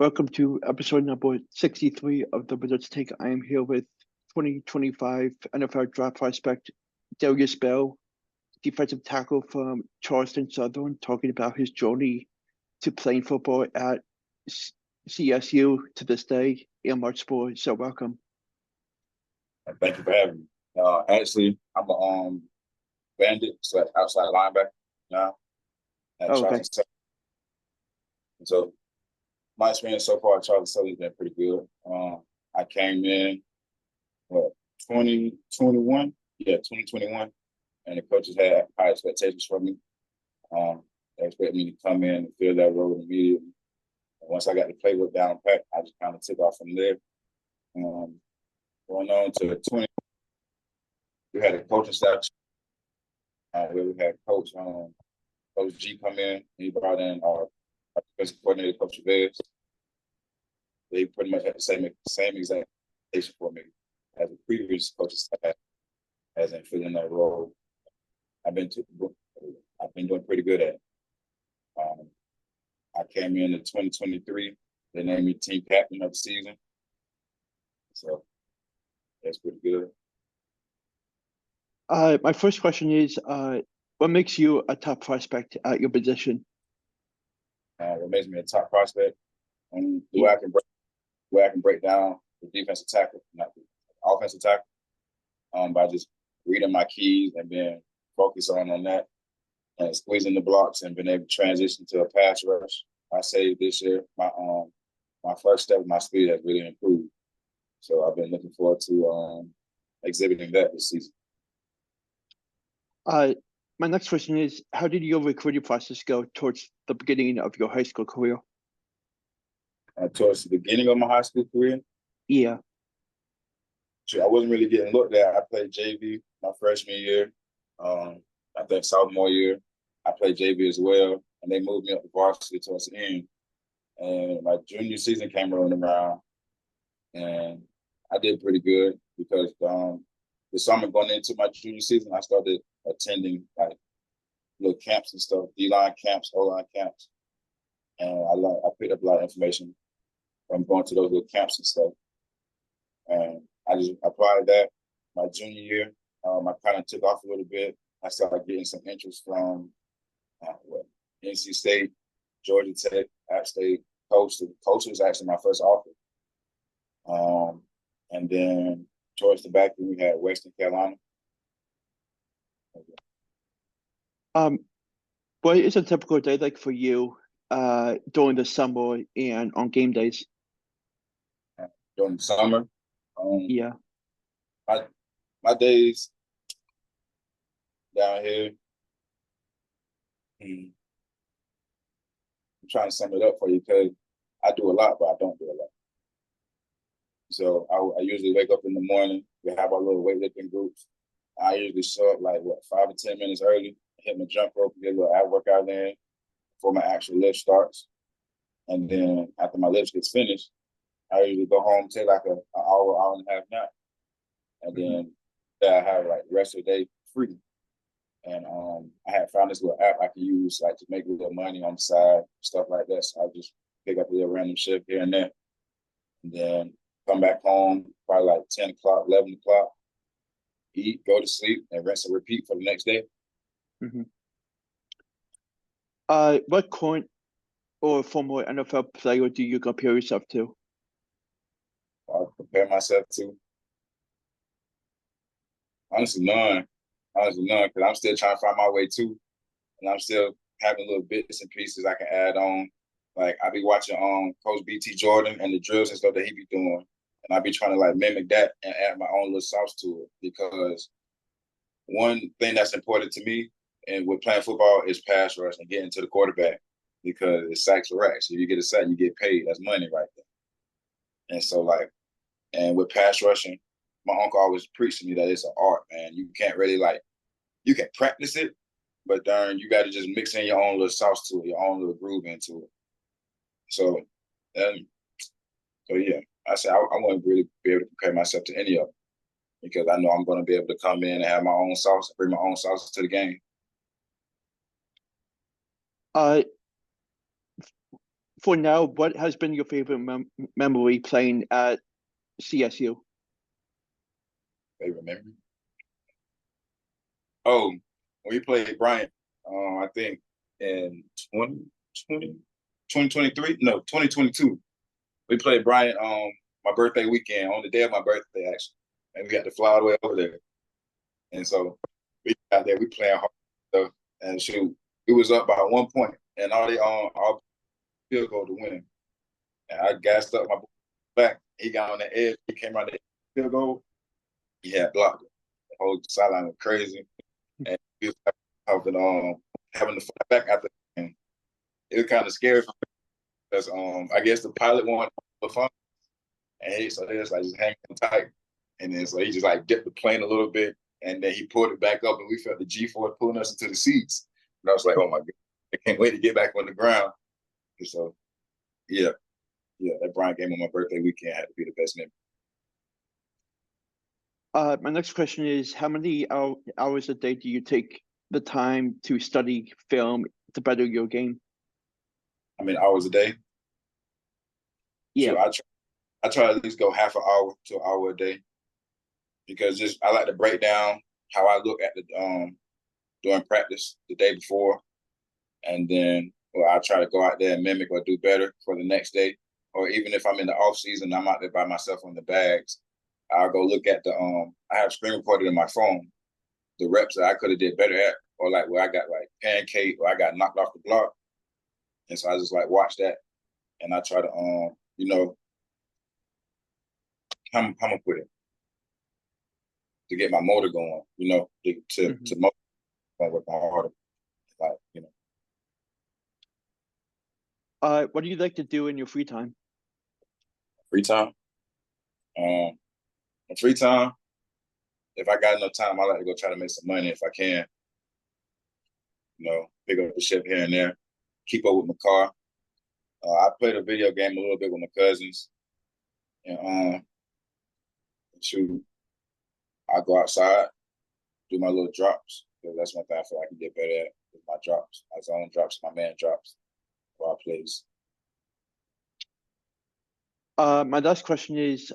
Welcome to episode number 63 of the Blitz Take. I am here with 2025 NFL draft prospect Darrius Bell, defensive tackle from Charleston Southern, talking about his journey to playing football at CSU to this day and much more. So welcome. Thank you for having me. Actually, I'm a bandit, so outside linebacker now at Charleston Southern. So my experience so far at Charleston Southern has been pretty good. I came in 2021, 2021, and the coaches had high expectations for me. They expected me to come in and fill that role immediately. And once I got the playbook down pat, I just kind of took off from there. Going on to 20, we had a coaching staff where we had Coach G come in. He brought in our defensive coordinator, Coach Reich. They pretty much had the same exact expectation for me as the previous coaching staff, as in filling that role. I've been doing pretty good at it. I came in 2023. They named me team captain of the season. So that's pretty good. My first question is, what makes you a top prospect at your position? What makes me a top prospect? The way I can break down the defensive tackle, not the offensive tackle, by just reading my keys and being focused on that, and squeezing the blocks and being able to transition to a pass rush. I say this year, my first step with my speed has really improved. So I've been looking forward to exhibiting that this season. My next question is, how did your recruiting process go towards the beginning of your high school career? Towards the beginning of my high school career? Yeah. I wasn't really getting looked at. I played JV my freshman year. I think sophomore year, I played JV as well, and they moved me up to varsity towards the end. And my junior season came rolling around, and I did pretty good because the summer going into my junior season, I started attending like little camps and stuff, D-line camps, O-line camps. And I picked up a lot of information from going to those little camps and stuff. And I just applied that my junior year. I kind of took off a little bit. I started getting some interest from NC State, Georgia Tech, App State, Coastal. Coastal was actually my first offer. And then towards the back, we had Western Carolina. What is a typical day like for you during the summer and on game days? During the summer? Yeah. My days down here, I'm trying to sum it up for you because I do a lot, but I don't do a lot. So I usually wake up in the morning. We have our little weightlifting groups. I usually show up like 5 to 10 minutes early, hit my jump rope, get a little ab workout in before my actual lift starts. And then after my lift gets finished, I usually go home, take like an hour and a half nap. And then I have like the rest of the day free. And I had found this little app I can use like to make a little money on the side, stuff like that. So I just pick up a little random shift here and there. And then come back home probably like 10 o'clock, 11 o'clock, eat, go to sleep, and rinse and repeat for the next day. What current or former NFL player do you compare yourself to? I compare myself to honestly none, because I'm still trying to find my way too, and I'm still having little bits and pieces I can add on. Like I be watching Coach BT Jordan and the drills and stuff that he be doing, and I be trying to like mimic that and add my own little sauce to it. Because one thing that's important to me and with playing football is pass rush and getting to the quarterback, because it's sacks or racks. If you get a sack, you get paid. That's money right there. And so and with pass rushing, my uncle always preached to me that it's an art, man. You can't really you can practice it, but darn, you got to just mix in your own little sauce to it, your own little groove into it. So yeah, I say I wouldn't really be able to compare myself to any of them, because I know I'm going to be able to come in and have my own sauce, bring my own sauce to the game. for now, what has been your favorite memory playing at CSU? Favorite memory? Oh, we played Bryant, I think in 2023? No, 2022. We played Bryant my birthday weekend, on the day of my birthday, actually. And we had to fly all the way over there. And so we got there, we playing hard stuff. And shoot, it was up by 1 point. And all field goal to win. And I gassed up my back. He got on the edge. He came out the field goal. He had blocked it. The whole sideline was crazy. And he was having to fight back after the game. It was kind of scary for me because I guess the pilot wanted the fun. And so they was like just hanging tight. And then so he just like dipped the plane a little bit. And then he pulled it back up and we felt the G-force pulling us into the seats. And I was like, oh my God, I can't wait to get back on the ground. And so, yeah, that Bryant game on my birthday weekend had to be the best memory. My next question is, how many hours a day do you take the time to study film to better your game? How many hours a day? Yeah. So I try to at least go half an hour to an hour a day because I like to break down how I look at the during practice the day before, and then I try to go out there and mimic or do better for the next day. Or even if I'm in the off season, I'm out there by myself on the bags. I'll go look at I have screen recorded in my phone, the reps that I could have did better at, or like where I got like pancake or I got knocked off the block. And so I just like watch that and I try to, how I'm gonna put it, to get my motor going, to motivate work harder, like, What do you like to do in your free time? Free time? In free time, if I got enough time, I like to go try to make some money if I can. Pick up a shift here and there, keep up with my car. I played a video game a little bit with my cousins. And shoot, I go outside, do my little drops. Because that's one thing I feel like I can get better at, is my drops. My zone drops, my man drops while I plays. My last question is,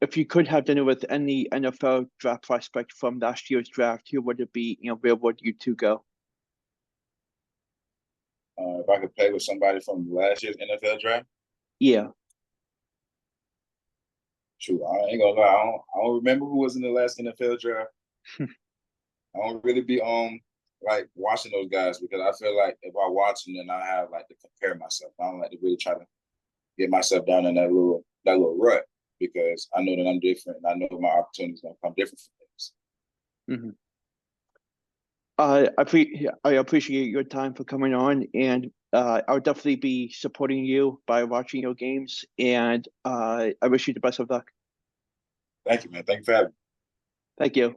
if you could have dinner with any NFL draft prospect from last year's draft, who would it be? Where would you two go? If I could play with somebody from last year's NFL draft? Yeah. Shoot, I ain't gonna lie, I don't remember who was in the last NFL draft. I don't really be like watching those guys because I feel like if I watch them, then I have like to compare myself. I don't like to really try to get myself down in that little rut because I know that I'm different and I know my opportunities gonna come different from things. I appreciate your time for coming on, and I'll definitely be supporting you by watching your games, and I wish you the best of luck. Thank you, man. Thank you for having me. Thank you.